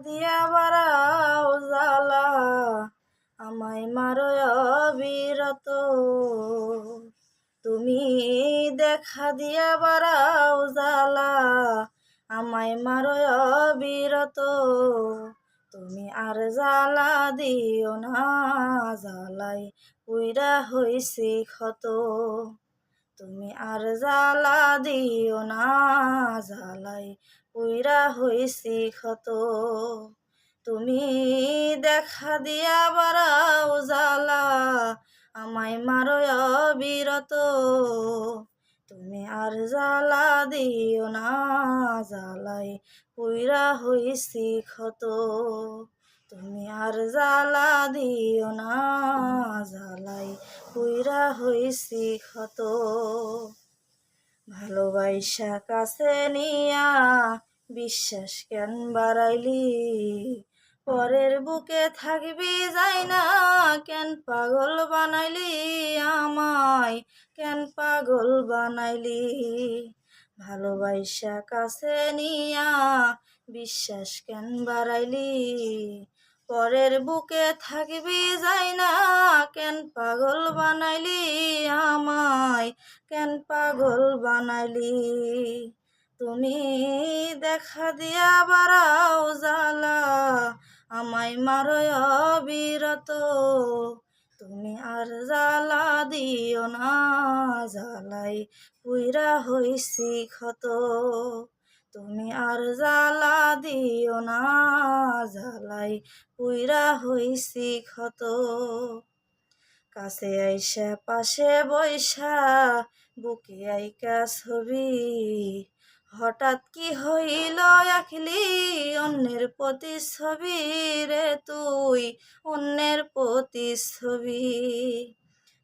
দিয়া বাড়াও জ্বালা, আমায় মারো অবিরত। তুমি দেখা দিয়া বাড়াও জ্বালা, আমায় মারো অবিরত। তুমি আর জ্বালা দিও না, জ্বালাই পুইরা হইছি ক্ষত। তুমি আর জ্বালা দিও না, জ্বালাই পুইরা হইছি ক্ষত। তুমি দেখা দিয়া বাড়াও জ্বালা, আমায় মারো অবিরত। তুমি আর জ্বালা দিও না, জ্বালাই পুইরা হইছি ক্ষত। তুমি আর জ্বালা দিও না, জ্বালাই পুইরা হইছি ক্ষত। ভালোবাসা কাছে নিয়া বিশ্বাস কেন বাড়াইলি, পরের বুকে থাকবি যাই না, কেন পাগল বানাইলি আমায়, কেন পাগল বানাইলি। ভালোবাসা কাছে নিয়া বিশ্বাস কেন বাড়াইলি, পরের বুকে থাকবি যাই না, কেন পাগল বানাইলি আমায়, কেন পাগল বানাইলি। তুমি দেখা দিয়া বাড়াও জ্বালা, আমায় মারো অবিরত। তুমি আর জ্বালা দিও না, জ্বালাই পুইরা হইছি ক্ষত। তুমি আর জ্বালা দিও না, জ্বালাই পুইরা হইছি ক্ষত। কাছে আইসা পাশে বইসা বুকে আইকা ছবি, হঠাৎ কি হইল আঁকলি অন্যের প্রতিচ্ছবি রে তুই, অন্যের প্রতিচ্ছবি।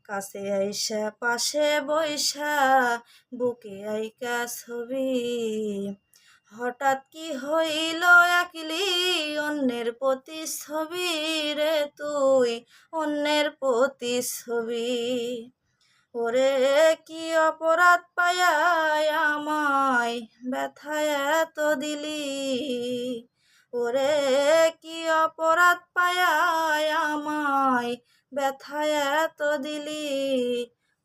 কাছে আইসা পাশে বইসা বুকে আইকা ছবি, হঠাৎ কি হইল আঁকলি অন্যের প্রতিচ্ছবি রে তুই, অন্যের প্রতিচ্ছবি। ওরে কি অপরাধ পায়া আমায় ব্যথা এত দিলি, ওরে কি অপরাধ পায়া আমায় ব্যথা এত দিলি।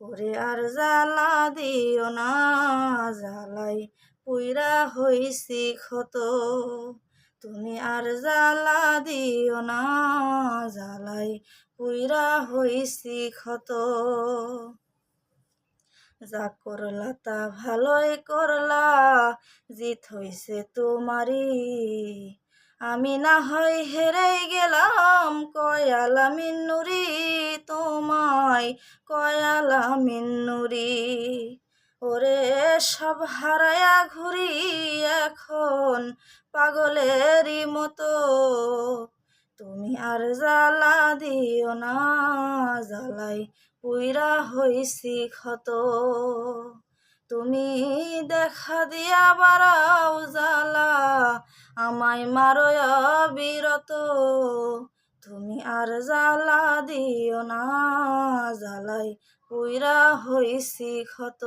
ওরে আর জ্বালা দিও না, জ্বালাই পুইরা হইছি ক্ষত। তুমি আর জ্বালা দিও না, জ্বালাই পুইরা হইছি ক্ষত। যা করলা তা ভালোই করলা, জিত হইছে তোমারই। আমি না হয় হেরে গেলাম কয়ালা মিন্নুরি, তোমায় কয়ালা মিন্নুরি। ওরে সব হারায়া ঘুরি এখন পাগলেরই মতো। তুমি আর জ্বালা দিও না, জ্বালাই পুইরা হইছি ক্ষত। তুমি দেখা দিয়া বাড়াও জ্বালা, আমায় মারো অবিরত। তুমি আর জ্বালা দিও না, জ্বালাই পুইরা হইছি ক্ষত।